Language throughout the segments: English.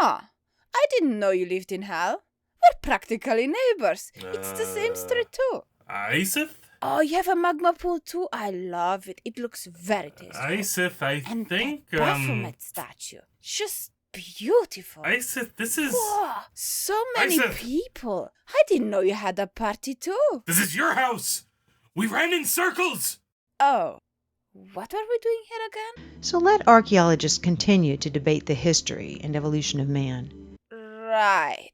Huh. I didn't know you lived in hell. We're practically neighbors. It's the same street too. Iseth? Oh, you have a magma pool too? I love it. It looks very tasteful. Iseth, I and think, that Baphomet statue. Just beautiful. Iseth, this is... Whoa, so many Iseth. people. I didn't know you had a party too. This is your house! We ran in circles! Oh, what are we doing here again? So let archaeologists continue to debate the history and evolution of man. Right.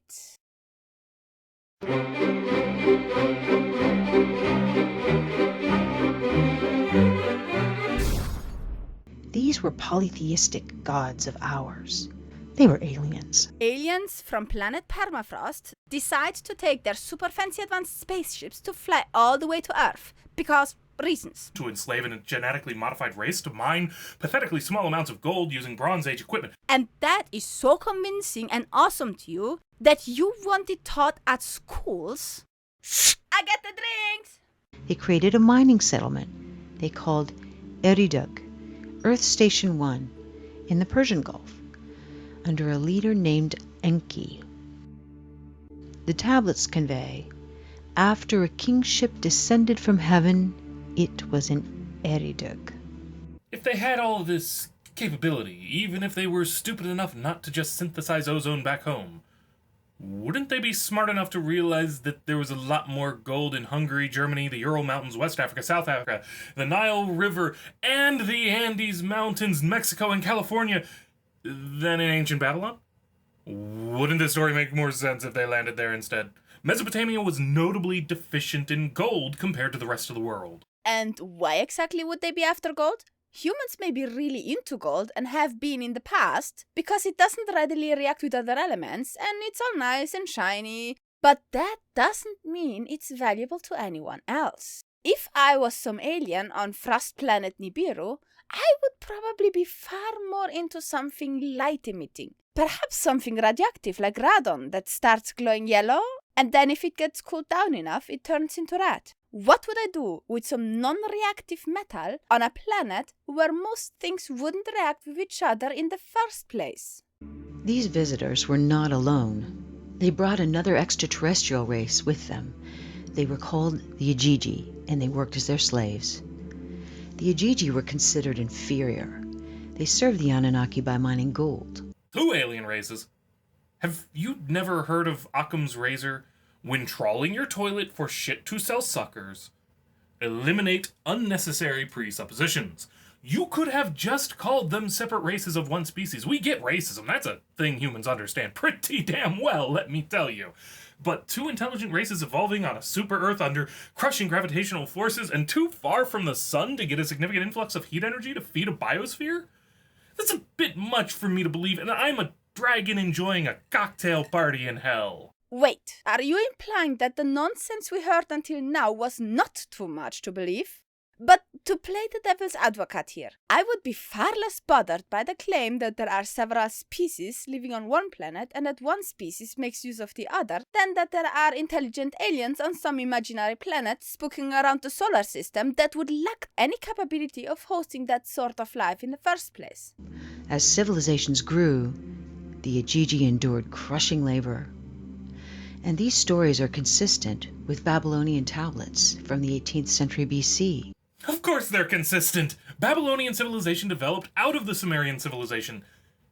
These were polytheistic gods of ours. They were aliens. Aliens from planet Permafrost decide to take their super fancy advanced spaceships to fly all the way to Earth because reasons. To enslave a genetically modified race to mine pathetically small amounts of gold using Bronze Age equipment. And that is so convincing and awesome to you that you want it taught at schools? I get the drinks! They created a mining settlement they called Eridug, Earth Station 1, in the Persian Gulf, under a leader named Enki. The tablets convey, after a kingship descended from heaven, it was in Eridug. If they had all this capability, even if they were stupid enough not to just synthesize ozone back home, wouldn't they be smart enough to realize that there was a lot more gold in Hungary, Germany, the Ural Mountains, West Africa, South Africa, the Nile River, and the Andes Mountains, Mexico, and California than in ancient Babylon? Wouldn't this story make more sense if they landed there instead? Mesopotamia was notably deficient in gold compared to the rest of the world. And why exactly would they be after gold? Humans may be really into gold and have been in the past because it doesn't readily react with other elements and it's all nice and shiny. But that doesn't mean it's valuable to anyone else. If I was some alien on frost planet Nibiru, I would probably be far more into something light emitting. Perhaps something radioactive like radon that starts glowing yellow and then if it gets cooled down enough, it turns into red. What would I do with some non-reactive metal on a planet where most things wouldn't react with each other in the first place? These visitors were not alone. They brought another extraterrestrial race with them. They were called the IGIGI, and they worked as their slaves. The IGIGI were considered inferior. They served the Anunnaki by mining gold. Two alien races. Have you never heard of Occam's razor? When trawling your toilet for shit to sell suckers, eliminate unnecessary presuppositions. You could have just called them separate races of one species. We get racism. That's a thing humans understand pretty damn well, let me tell you. But two intelligent races evolving on a super Earth under crushing gravitational forces and too far from the sun to get a significant influx of heat energy to feed a biosphere? That's a bit much for me to believe, and I'm a dragon enjoying a cocktail party in hell. Wait, are you implying that the nonsense we heard until now was not too much to believe? But to play the devil's advocate here, I would be far less bothered by the claim that there are several species living on one planet and that one species makes use of the other than that there are intelligent aliens on some imaginary planet spooking around the solar system that would lack any capability of hosting that sort of life in the first place. As civilizations grew, the IGIGI endured crushing labor. And these stories are consistent with Babylonian tablets from the 18th century BC. Of course they're consistent. Babylonian civilization developed out of the Sumerian civilization.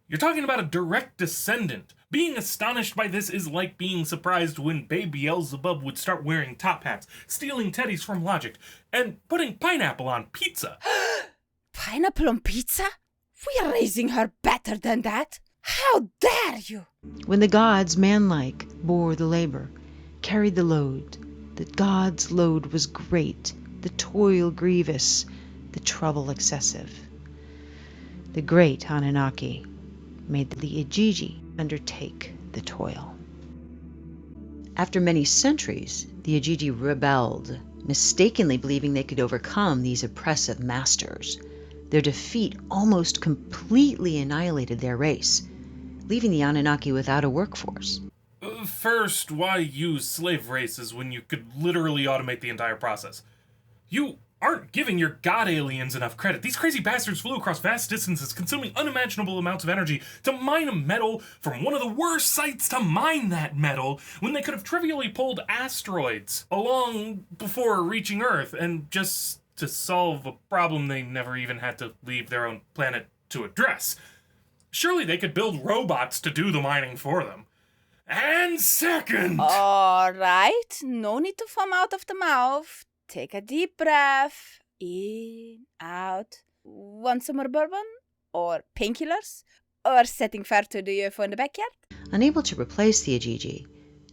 You're talking about a direct descendant. Being astonished by this is like being surprised when baby Beelzebub would start wearing top hats, stealing teddies from Logic, and putting pineapple on pizza. Pineapple on pizza? We are raising her better than that. How dare you! When the gods, manlike, bore the labor, carried the load, the gods' load was great, the toil grievous, the trouble excessive. The great Anunnaki made the IGIGI undertake the toil. After many centuries, the IGIGI rebelled, mistakenly believing they could overcome these oppressive masters. Their defeat almost completely annihilated their race, leaving the Anunnaki without a workforce. First, why use slave races when you could literally automate the entire process? You aren't giving your god aliens enough credit. These crazy bastards flew across vast distances, consuming unimaginable amounts of energy to mine a metal from one of the worst sites to mine that metal, when they could have trivially pulled asteroids along before reaching Earth, and just to solve a problem they never even had to leave their own planet to address. Surely they could build robots to do the mining for them. And second... Alright, no need to foam out of the mouth. Take a deep breath. In, out. Want some more bourbon? Or painkillers? Or setting fire to the UFO in the backyard? Unable to replace the IGIGI,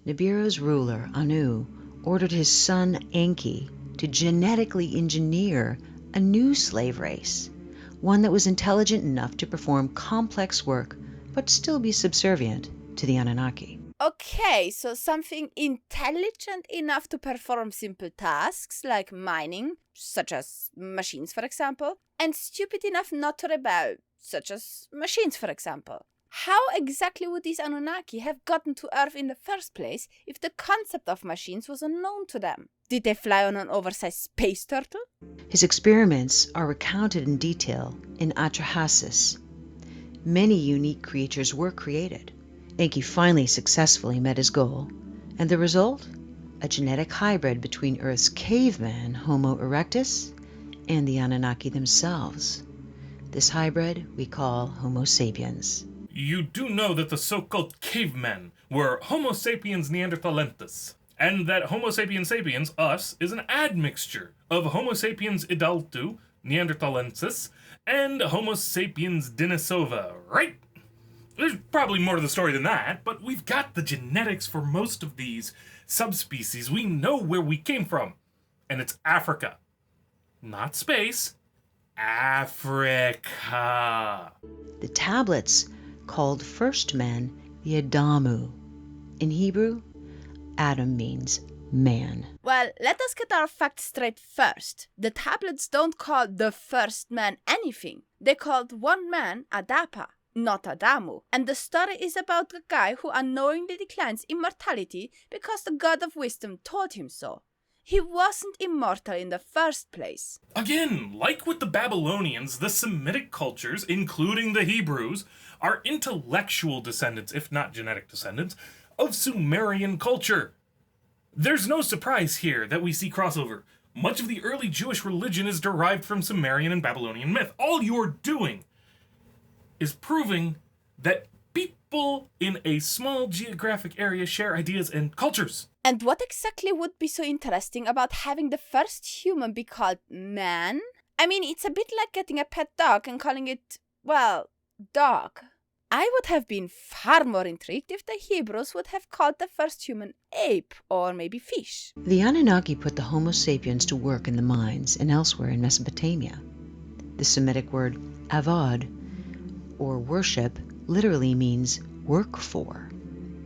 Nibiru's ruler, Anu, ordered his son, Enki, to genetically engineer a new slave race, one that was intelligent enough to perform complex work but still be subservient to the Anunnaki. Okay, so something intelligent enough to perform simple tasks like mining, such as machines for example, and stupid enough not to rebel, such as machines for example. How exactly would these Anunnaki have gotten to Earth in the first place if the concept of machines was unknown to them? Did they fly on an oversized space turtle? His experiments are recounted in detail in Atrahasis. Many unique creatures were created. Enki finally successfully met his goal, and the result? A genetic hybrid between Earth's caveman, Homo erectus, and the Anunnaki themselves. This hybrid we call Homo sapiens. You do know that the so-called cavemen were Homo sapiens neanderthalensis, and that Homo sapiens sapiens, us, is an admixture of Homo sapiens idaltu, neanderthalensis, and Homo sapiens denisova, right? There's probably more to the story than that, but we've got the genetics for most of these subspecies. We know where we came from, and it's Africa. Not space, Africa. The tablets called first men the Adamu. In Hebrew, Adam means man. Well, let us get our facts straight first. The tablets don't call the first man anything. They called one man Adapa, not Adamu. And the story is about a guy who unknowingly declines immortality because the god of wisdom told him so. He wasn't immortal in the first place. Again, like with the Babylonians, the Semitic cultures, including the Hebrews, are intellectual descendants, if not genetic descendants, of Sumerian culture. There's no surprise here that we see crossover. Much of the early Jewish religion is derived from Sumerian and Babylonian myth. All you're doing is proving that people in a small geographic area share ideas and cultures. And what exactly would be so interesting about having the first human be called man? I mean, it's a bit like getting a pet dog and calling it, well, dog. I would have been far more intrigued if the Hebrews would have called the first human ape, or maybe fish. The Anunnaki put the Homo sapiens to work in the mines and elsewhere in Mesopotamia. The Semitic word avad, or worship, literally means work for.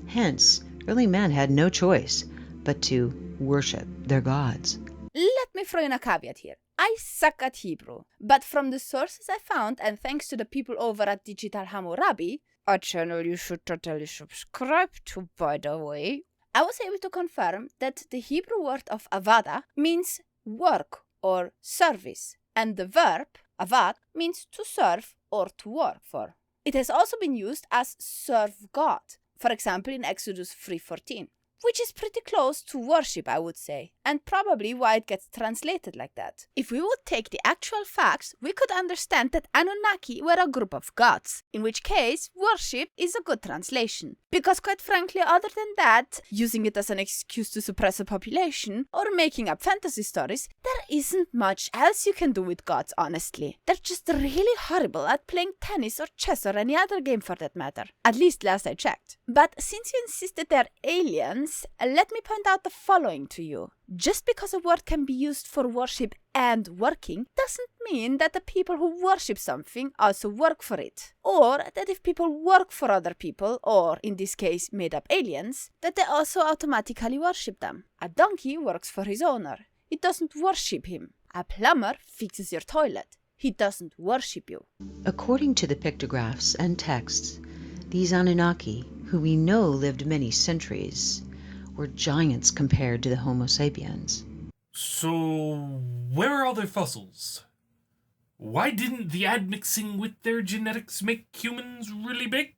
Hence, early men had no choice but to worship their gods. Let me throw in a caveat here. I suck at Hebrew, but from the sources I found, and thanks to the people over at Digital Hammurabi, a channel you should totally subscribe to, by the way, I was able to confirm that the Hebrew word of avada means work or service, and the verb avad means to serve or to work for. It has also been used as serve God, for example in Exodus 3:14. Which is pretty close to worship, I would say, and probably why it gets translated like that. If we would take the actual facts, we could understand that Anunnaki were a group of gods, in which case worship is a good translation. Because quite frankly, other than that, using it as an excuse to suppress a population, or making up fantasy stories, there isn't much else you can do with gods, honestly. They're just really horrible at playing tennis or chess or any other game for that matter. At least last I checked. But since you insist that they're aliens, let me point out the following to you. Just because a word can be used for worship and working doesn't mean that the people who worship something also work for it. Or that if people work for other people, or in this case made up aliens, that they also automatically worship them. A donkey works for his owner. It doesn't worship him. A plumber fixes your toilet. He doesn't worship you. According to the pictographs and texts, these Anunnaki, who we know lived many centuries, were giants compared to the Homo sapiens. So, where are all their fossils? Why didn't the admixing with their genetics make humans really big?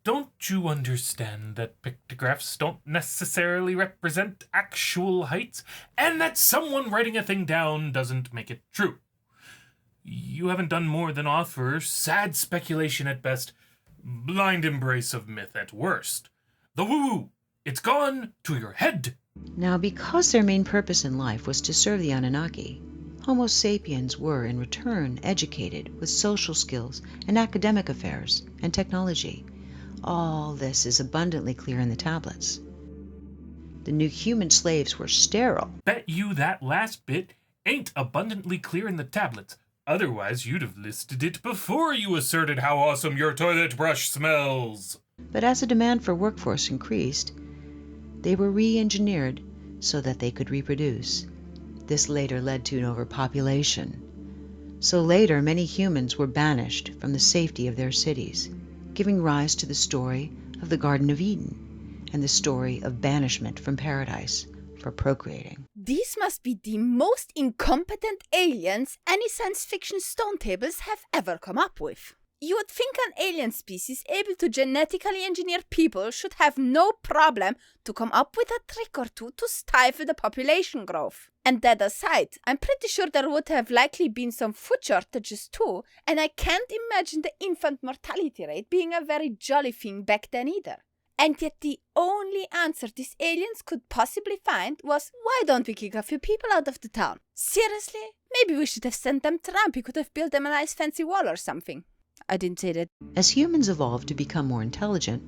Don't you understand that pictographs don't necessarily represent actual heights, and that someone writing a thing down doesn't make it true? You haven't done more than offer sad speculation at best, blind embrace of myth at worst. The woo-woo, it's gone to your head. Now, because their main purpose in life was to serve the Anunnaki, Homo sapiens were, in return, educated with social skills and academic affairs and technology. All this is abundantly clear in the tablets. The new human slaves were sterile. Bet you that last bit ain't abundantly clear in the tablets. Otherwise, you'd have listed it before you asserted how awesome your toilet brush smells. But as the demand for workforce increased, they were re-engineered so that they could reproduce. This later led to an overpopulation. So later, many humans were banished from the safety of their cities, giving rise to the story of the Garden of Eden and the story of banishment from paradise for procreating. These must be the most incompetent aliens any science fiction stone tables have ever come up with. You would think an alien species able to genetically engineer people should have no problem to come up with a trick or two to stifle the population growth. And that aside, I'm pretty sure there would have likely been some food shortages too, and I can't imagine the infant mortality rate being a very jolly thing back then either. And yet the only answer these aliens could possibly find was, why don't we kick a few people out of the town? Seriously? Maybe we should have sent them Trump. He could have built them a nice fancy wall or something. I didn't say that. As humans evolved to become more intelligent,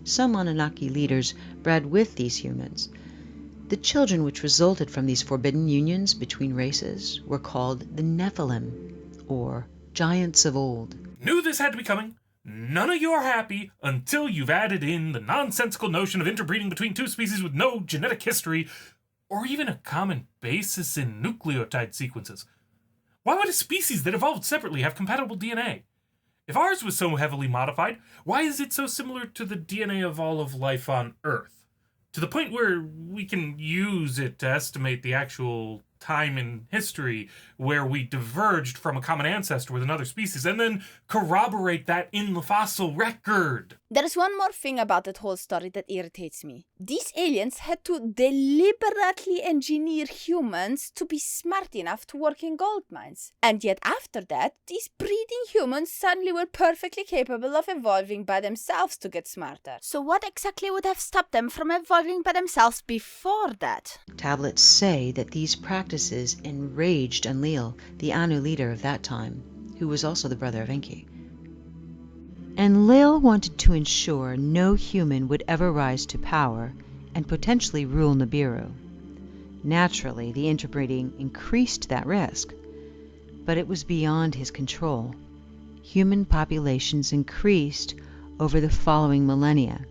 some Anunnaki leaders bred with these humans. The children which resulted from these forbidden unions between races were called the Nephilim, or giants of old. Knew this had to be coming. None of you are happy until you've added in the nonsensical notion of interbreeding between two species with no genetic history, or even a common basis in nucleotide sequences. Why would a species that evolved separately have compatible DNA? If ours was so heavily modified, why is it so similar to the DNA of all of life on Earth? To the point where we can use it to estimate the actual time in history where we diverged from a common ancestor with another species, and then corroborate that in the fossil record. There's one more thing about that whole story that irritates me. These aliens had to deliberately engineer humans to be smart enough to work in gold mines. And yet after that, these breeding humans suddenly were perfectly capable of evolving by themselves to get smarter. So what exactly would have stopped them from evolving by themselves before that? Tablets say that these practices enraged Enlil, the Anu leader of that time, who was also the brother of Enki. Enlil wanted to ensure no human would ever rise to power and potentially rule Nibiru. Naturally, the interbreeding increased that risk, but it was beyond his control. Human populations increased over the following millennia,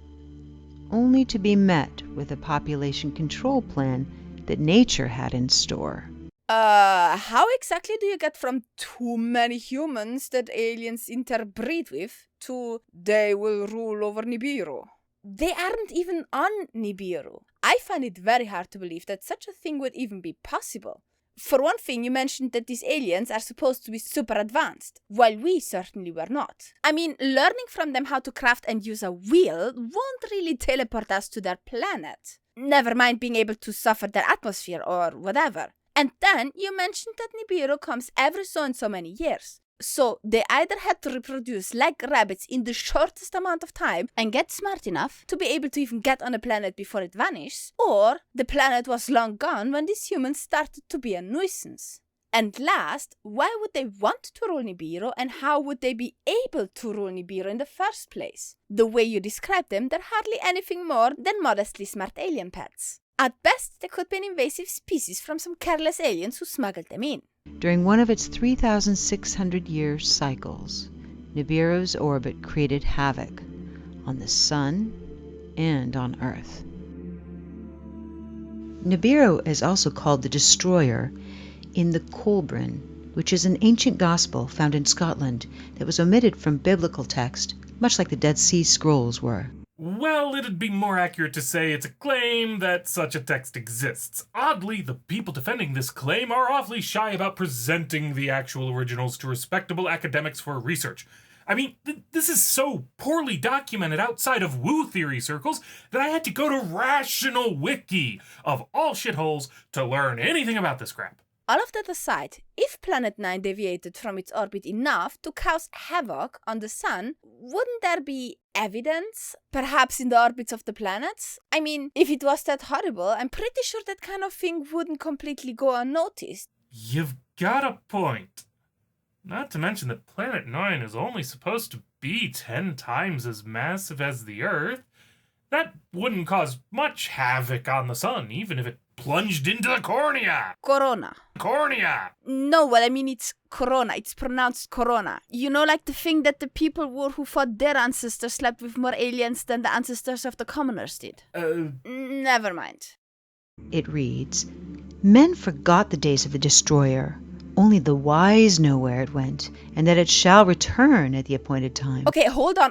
only to be met with a population control plan that nature had in store. How exactly do you get from too many humans that aliens interbreed with to they will rule over Nibiru? They aren't even on Nibiru. I find it very hard to believe that such a thing would even be possible. For one thing, you mentioned that these aliens are supposed to be super advanced, while we certainly were not. I mean, learning from them how to craft and use a wheel won't really teleport us to their planet. Never mind being able to suffer their atmosphere or whatever. And then you mentioned that Nibiru comes every so and so many years. So they either had to reproduce like rabbits in the shortest amount of time and get smart enough to be able to even get on a planet before it vanishes, or the planet was long gone when these humans started to be a nuisance. And last, why would they want to rule Nibiru, and how would they be able to rule Nibiru in the first place? The way you describe them, they're hardly anything more than modestly smart alien pets. At best, they could be an invasive species from some careless aliens who smuggled them in. During one of its 3,600-year cycles, Nibiru's orbit created havoc on the Sun and on Earth. Nibiru is also called the Destroyer in the Kolbrin, which is an ancient gospel found in Scotland that was omitted from biblical text, much like the Dead Sea Scrolls were. Well, it'd be more accurate to say it's a claim that such a text exists. Oddly, the people defending this claim are awfully shy about presenting the actual originals to respectable academics for research. I mean, this is so poorly documented outside of woo theory circles that I had to go to Rational Wiki, of all shitholes, to learn anything about this crap. All of that aside, if Planet 9 deviated from its orbit enough to cause havoc on the sun, wouldn't there be evidence, perhaps in the orbits of the planets? I mean, if it was that horrible, I'm pretty sure that kind of thing wouldn't completely go unnoticed. You've got a point. Not to mention that Planet 9 is only supposed to be 10 times as massive as the Earth. That wouldn't cause much havoc on the sun, even if it plunged into the cornea. Corona. Cornea. No, well, I mean, it's corona. It's pronounced corona. You know, like the thing that the people wore who thought their ancestors slept with more aliens than the ancestors of the commoners did. Never mind. It reads, "Men forgot the days of the destroyer. Only the wise know where it went, and that it shall return at the appointed time." Okay, hold on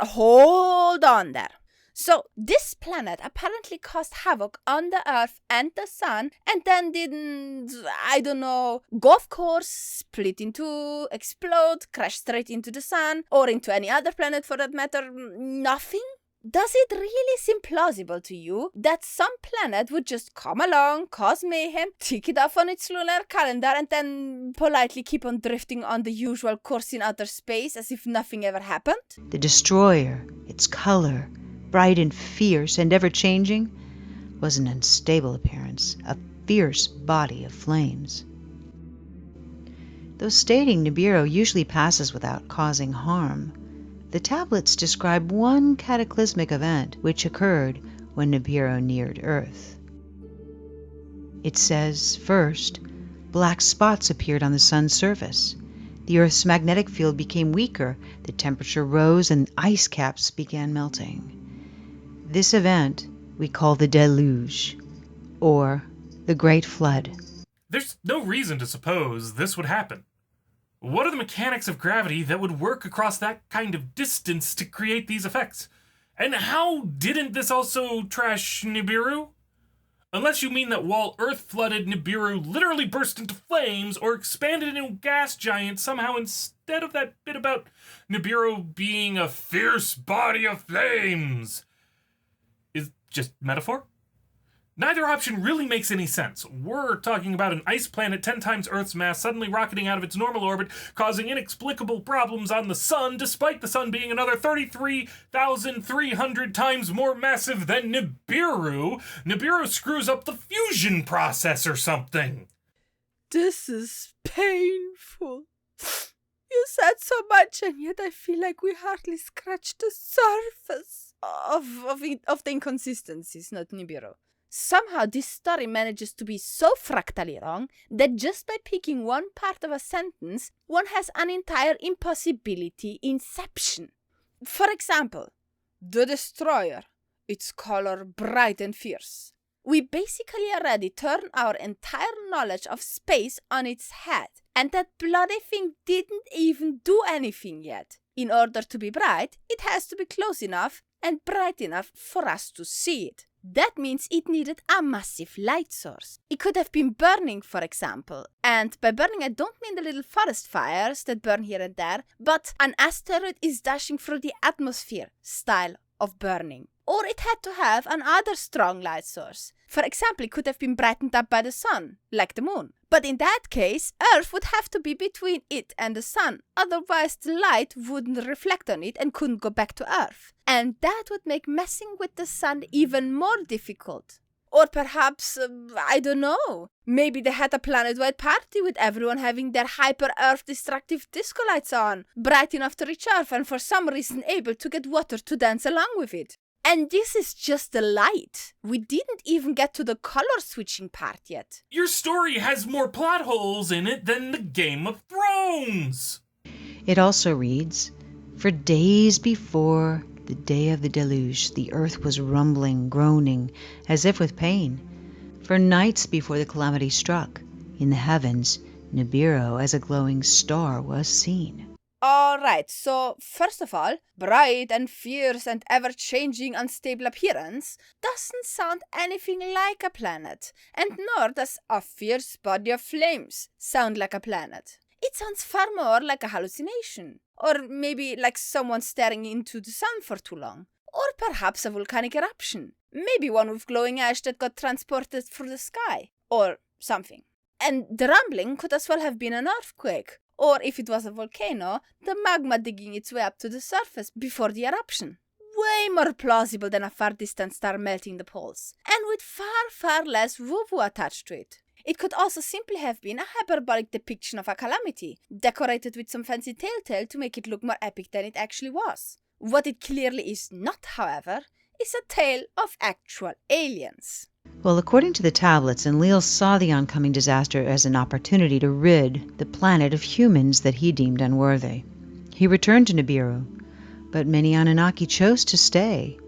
there. So, this planet apparently caused havoc on the Earth and the Sun, and then didn't, I don't know, go off course, split in two, explode, crash straight into the Sun, or into any other planet for that matter, nothing? Does it really seem plausible to you that some planet would just come along, cause mayhem, tick it off on its lunar calendar, and then politely keep on drifting on the usual course in outer space as if nothing ever happened? The destroyer, its color, bright and fierce and ever-changing, was an unstable appearance, a fierce body of flames. Though stating Nibiru usually passes without causing harm, the tablets describe one cataclysmic event which occurred when Nibiru neared Earth. It says, first, black spots appeared on the sun's surface. The Earth's magnetic field became weaker, the temperature rose, and ice caps began melting. This event we call the Deluge, or the Great Flood. There's no reason to suppose this would happen. What are the mechanics of gravity that would work across that kind of distance to create these effects? And how didn't this also trash Nibiru? Unless you mean that while Earth flooded, Nibiru literally burst into flames or expanded into a gas giant somehow instead of that bit about Nibiru being a fierce body of flames. Is just metaphor? Neither option really makes any sense. We're talking about an ice planet 10 times Earth's mass suddenly rocketing out of its normal orbit, causing inexplicable problems on the sun, despite the sun being another 33,300 times more massive than Nibiru. Nibiru screws up the fusion process or something. This is painful. You said so much, and yet I feel like we hardly scratched the surface of the inconsistencies, not Nibiru. Somehow this story manages to be so fractally wrong that just by picking one part of a sentence, one has an entire impossibility inception. For example, the destroyer, its color bright and fierce. We basically already turn our entire knowledge of space on its head, and that bloody thing didn't even do anything yet. In order to be bright, it has to be close enough and bright enough for us to see it. That means it needed a massive light source. It could have been burning, for example. And by burning, I don't mean the little forest fires that burn here and there, but an asteroid is dashing through the atmosphere style of burning. Or it had to have another strong light source. For example, it could have been brightened up by the sun, like the moon. But in that case, Earth would have to be between it and the sun. Otherwise, the light wouldn't reflect on it and couldn't go back to Earth. And that would make messing with the sun even more difficult. Or perhaps, I don't know, maybe they had a planet-wide party with everyone having their hyper-Earth destructive disco lights on, bright enough to reach Earth and for some reason able to get water to dance along with it. And this is just the light. We didn't even get to the color switching part yet. Your story has more plot holes in it than the Game of Thrones. It also reads, "For days before the day of the deluge, the earth was rumbling, groaning, as if with pain. For nights before the calamity struck, in the heavens, Nibiru as a glowing star was seen." Alright, so first of all, bright and fierce and ever-changing unstable appearance doesn't sound anything like a planet, and nor does a fierce body of flames sound like a planet. It sounds far more like a hallucination, or maybe like someone staring into the sun for too long, or perhaps a volcanic eruption, maybe one with glowing ash that got transported through the sky, or something. And the rumbling could as well have been an earthquake, or if it was a volcano, the magma digging its way up to the surface before the eruption. Way more plausible than a far distant star melting the poles, and with far less woo-woo attached to it. It could also simply have been a hyperbolic depiction of a calamity, decorated with some fancy telltale to make it look more epic than it actually was. What it clearly is not, however, is a tale of actual aliens. Well, according to the tablets, Enlil saw the oncoming disaster as an opportunity to rid the planet of humans that he deemed unworthy. He returned to Nibiru, but many Anunnaki chose to stay,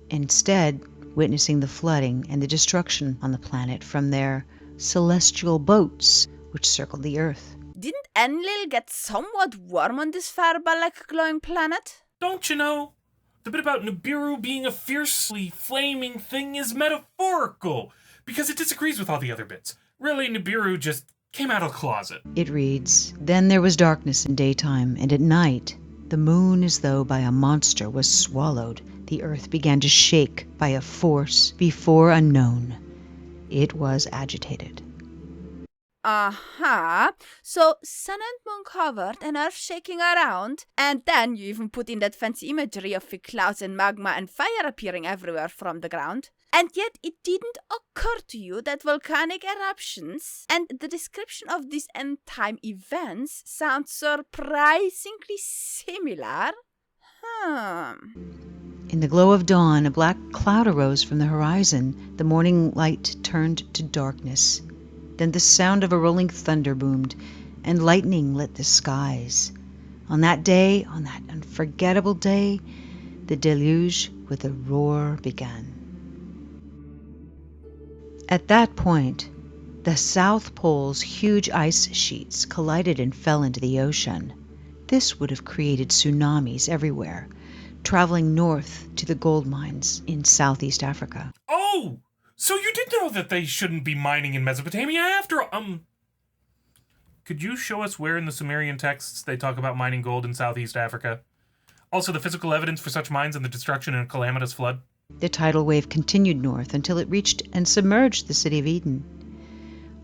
instead witnessing the flooding and the destruction on the planet from their celestial boats which circled the Earth. Didn't Enlil get somewhat warm on this fireball-like glowing planet? Don't you know? The bit about Nibiru being a fiercely flaming thing is metaphorical, because it disagrees with all the other bits. Really, Nibiru just came out of the closet. It reads, "Then there was darkness in daytime, and at night the moon as though by a monster was swallowed. The earth began to shake by a force before unknown. It was agitated." So sun and moon covered and earth shaking around, and then you even put in that fancy imagery of thick clouds and magma and fire appearing everywhere from the ground. And yet it didn't occur to you that volcanic eruptions and the description of these end-time events sound surprisingly similar? In the glow of dawn, a black cloud arose from the horizon. The morning light turned to darkness. Then the sound of a rolling thunder boomed, and lightning lit the skies. On that day, on that unforgettable day, the deluge with a roar began. At that point, the South Pole's huge ice sheets collided and fell into the ocean. This would have created tsunamis everywhere, traveling north to the gold mines in Southeast Africa. Oh! So you did know that they shouldn't be mining in Mesopotamia after... Could you show us where in the Sumerian texts they talk about mining gold in Southeast Africa? Also, the physical evidence for such mines and the destruction in a calamitous flood? The tidal wave continued north until it reached and submerged the city of Eden,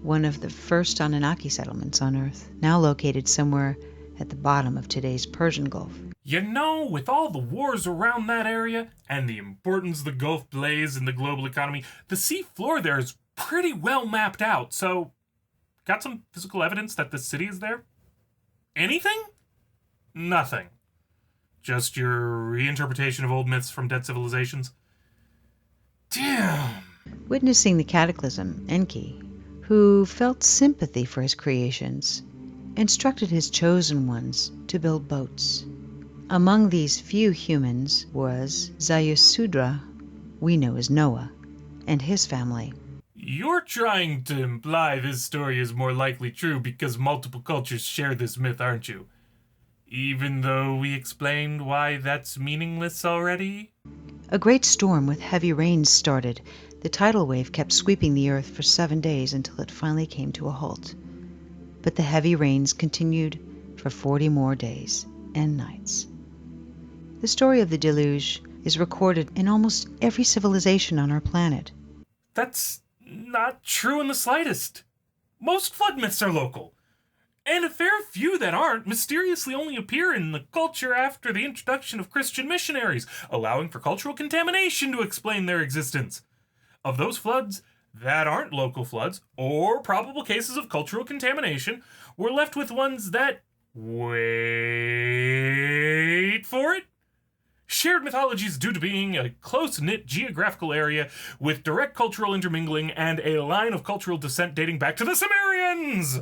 one of the first Anunnaki settlements on Earth, now located somewhere at the bottom of today's Persian Gulf. You know, with all the wars around that area, and the importance the Gulf plays in the global economy, the sea floor there is pretty well mapped out, so... Got some physical evidence that this city is there? Anything? Nothing. Just your reinterpretation of old myths from dead civilizations? Damn. Witnessing the cataclysm, Enki, who felt sympathy for his creations, instructed his chosen ones to build boats. Among these few humans was Ziusudra, we know as Noah, and his family. You're trying to imply this story is more likely true because multiple cultures share this myth, aren't you? Even though we explained why that's meaningless already? A great storm with heavy rains started. The tidal wave kept sweeping the earth for 7 days until it finally came to a halt. But the heavy rains continued for 40 more days and nights. The story of the deluge is recorded in almost every civilization on our planet. That's not true in the slightest. Most flood myths are local. And a fair few that aren't mysteriously only appear in the culture after the introduction of Christian missionaries, allowing for cultural contamination to explain their existence. Of those floods that aren't local floods, or probable cases of cultural contamination, we're left with ones that, wait for it, shared mythologies due to being a close-knit geographical area with direct cultural intermingling and a line of cultural descent dating back to the Sumerians!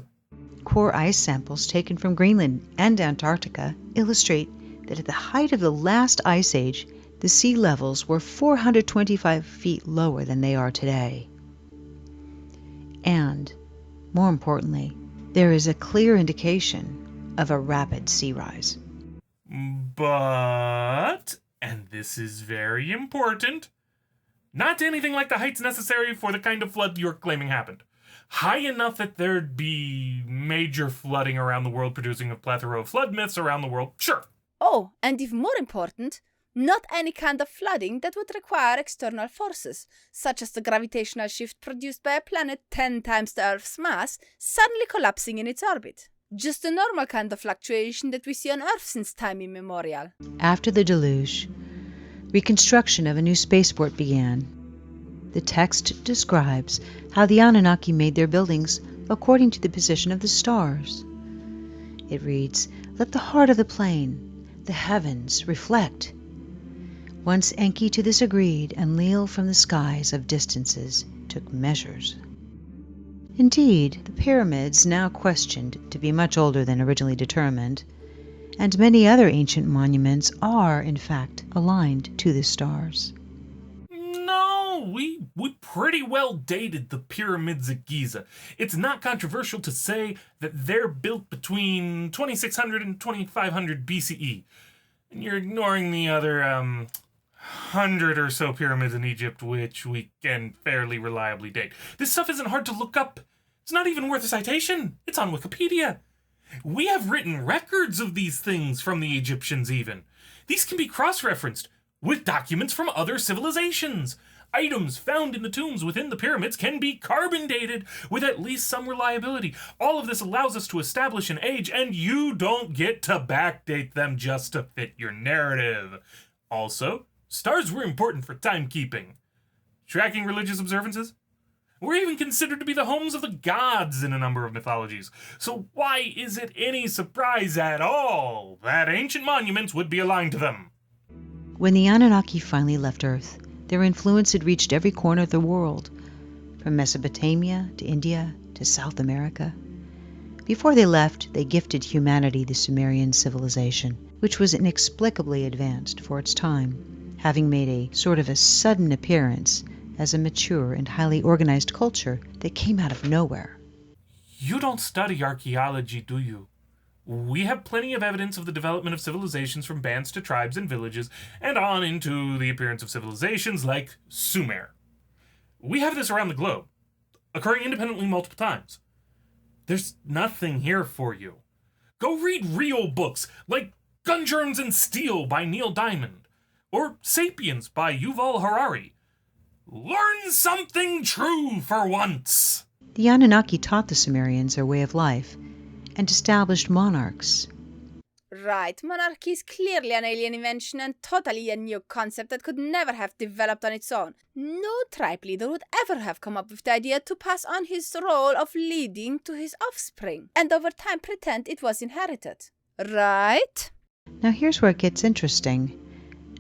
Core ice samples taken from Greenland and Antarctica illustrate that at the height of the last ice age, the sea levels were 425 feet lower than they are today. And, more importantly, there is a clear indication of a rapid sea rise. But, and this is very important, not anything like the heights necessary for the kind of flood you're claiming happened. High enough that there'd be major flooding around the world, producing a plethora of flood myths around the world, sure. Oh, and even more important, not any kind of flooding that would require external forces, such as the gravitational shift produced by a planet 10 times the Earth's mass suddenly collapsing in its orbit. Just the normal kind of fluctuation that we see on Earth since time immemorial. After the deluge, reconstruction of a new spaceport began. The text describes how the Anunnaki made their buildings according to the position of the stars. It reads, "Let the heart of the plane, the heavens, reflect." Once Enki to this agreed, and Leal from the skies of distances took measures. Indeed, the pyramids, now questioned to be much older than originally determined, and many other ancient monuments are, in fact, aligned to the stars. No, we pretty well dated the pyramids at Giza. It's not controversial to say that they're built between 2600 and 2500 BCE. And you're ignoring the other, 100 or so pyramids in Egypt, which we can fairly reliably date. This stuff isn't hard to look up. It's not even worth a citation. It's on Wikipedia. We have written records of these things from the Egyptians even. These can be cross-referenced with documents from other civilizations. Items found in the tombs within the pyramids can be carbon dated with at least some reliability. All of this allows us to establish an age, and you don't get to backdate them just to fit your narrative. Also, stars were important for timekeeping. Tracking religious observances were even considered to be the homes of the gods in a number of mythologies. So why is it any surprise at all that ancient monuments would be aligned to them? When the Anunnaki finally left Earth, their influence had reached every corner of the world, from Mesopotamia to India to South America. Before they left, they gifted humanity the Sumerian civilization, which was inexplicably advanced for its time, having made a sort of a sudden appearance as a mature and highly organized culture that came out of nowhere. You don't study archaeology, do you? We have plenty of evidence of the development of civilizations from bands to tribes and villages, and on into the appearance of civilizations like Sumer. We have this around the globe, occurring independently multiple times. There's nothing here for you. Go read real books like Gun Germs and Steel by Neil Diamond, or Sapiens by Yuval Harari. Learn something true for once! The Anunnaki taught the Sumerians their way of life and established monarchs. Right, monarchy is clearly an alien invention and totally a new concept that could never have developed on its own. No tribe leader would ever have come up with the idea to pass on his role of leading to his offspring, and over time pretend it was inherited. Right? Now here's where it gets interesting.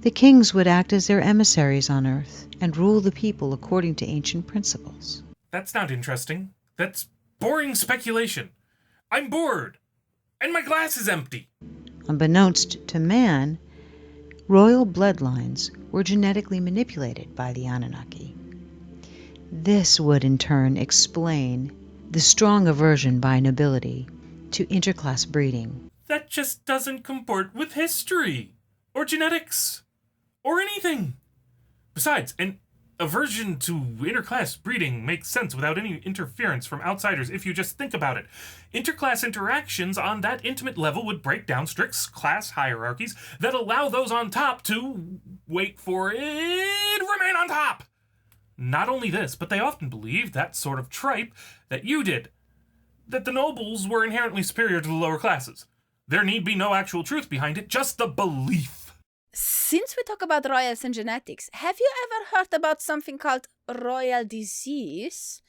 The kings would act as their emissaries on Earth and rule the people according to ancient principles. That's not interesting. That's boring speculation. I'm bored. And my glass is empty. Unbeknownst to man, royal bloodlines were genetically manipulated by the Anunnaki. This would in turn explain the strong aversion by nobility to interclass breeding. That just doesn't comport with history, or genetics, or anything. Besides, an aversion to interclass breeding makes sense without any interference from outsiders if you just think about it. Interclass interactions on that intimate level would break down strict class hierarchies that allow those on top to, wait for it, remain on top. Not only this, but they often believe that sort of tripe that you did, that the nobles were inherently superior to the lower classes. There need be no actual truth behind it, just the belief. Since we talk about royals and genetics, have you ever heard about something called royal disease?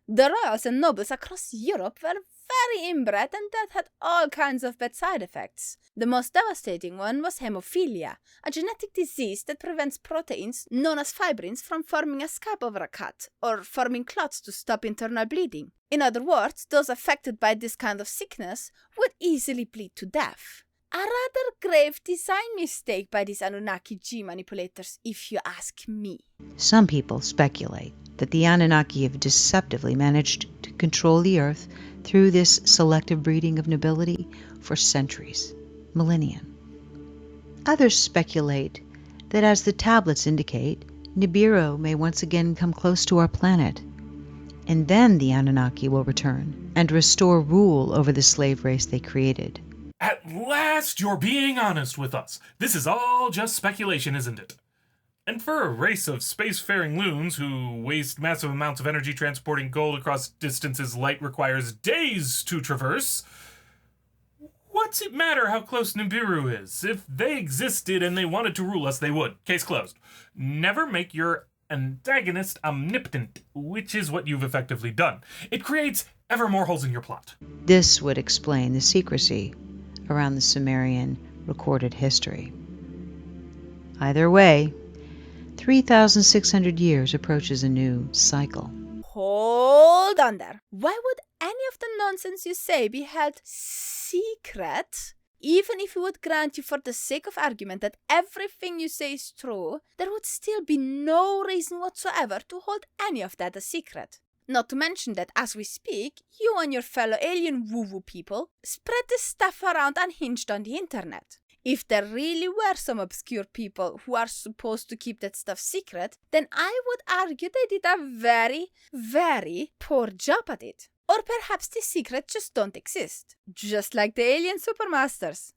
The royals and nobles across Europe were very inbred, and that had all kinds of bad side effects. The most devastating one was hemophilia, a genetic disease that prevents proteins known as fibrins from forming a scab over a cut, or forming clots to stop internal bleeding. In other words, those affected by this kind of sickness would easily bleed to death. A rather grave design mistake by these Anunnaki G manipulators, if you ask me. Some people speculate that the Anunnaki have deceptively managed to control the Earth through this selective breeding of nobility for centuries, millennia. Others speculate that, as the tablets indicate, Nibiru may once again come close to our planet, and then the Anunnaki will return and restore rule over the slave race they created. At last you're being honest with us. This is all just speculation, isn't it? And for a race of spacefaring loons who waste massive amounts of energy transporting gold across distances light requires days to traverse, what's it matter how close Nibiru is? If they existed and they wanted to rule us, they would. Case closed. Never make your antagonist omnipotent, which is what you've effectively done. It creates ever more holes in your plot. This would explain the secrecy around the Sumerian recorded history. Either way, 3,600 years approaches a new cycle. Hold on there. Why would any of the nonsense you say be held secret? Even if we would grant you for the sake of argument that everything you say is true, there would still be no reason whatsoever to hold any of that a secret. Not to mention that as we speak, you and your fellow alien woo-woo people spread this stuff around unhinged on the internet. If there really were some obscure people who are supposed to keep that stuff secret, then I would argue they did a very, very poor job at it. Or perhaps the secrets just don't exist. Just like the alien supermasters.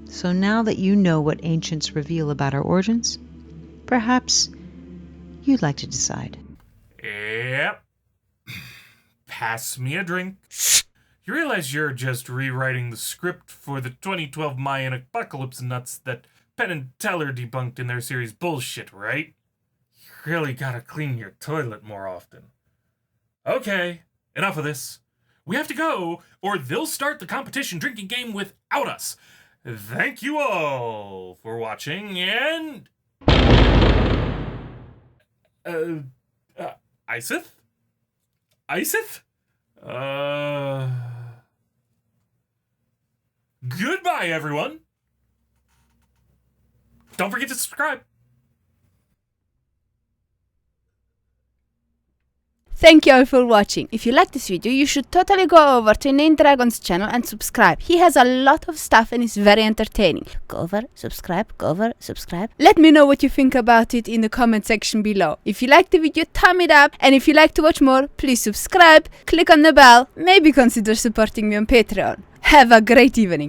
So now that you know what ancients reveal about our origins, perhaps you'd like to decide. Yep. Pass me a drink. You realize you're just rewriting the script for the 2012 Mayan apocalypse nuts that Penn and Teller debunked in their series Bullshit, right? You really gotta clean your toilet more often. Okay, enough of this. We have to go, or they'll start the competition drinking game without us. Thank you all for watching, and... Iseth? Iseth? Goodbye, everyone. Don't forget to subscribe. Thank you all for watching. If you like this video, you should totally go over to Name Dragon's channel and subscribe. He has a lot of stuff and is very entertaining. Go over, subscribe, go over, subscribe. Let me know what you think about it in the comment section below. If you liked the video, thumb it up. And if you like to watch more, please subscribe, click on the bell, maybe consider supporting me on Patreon. Have a great evening.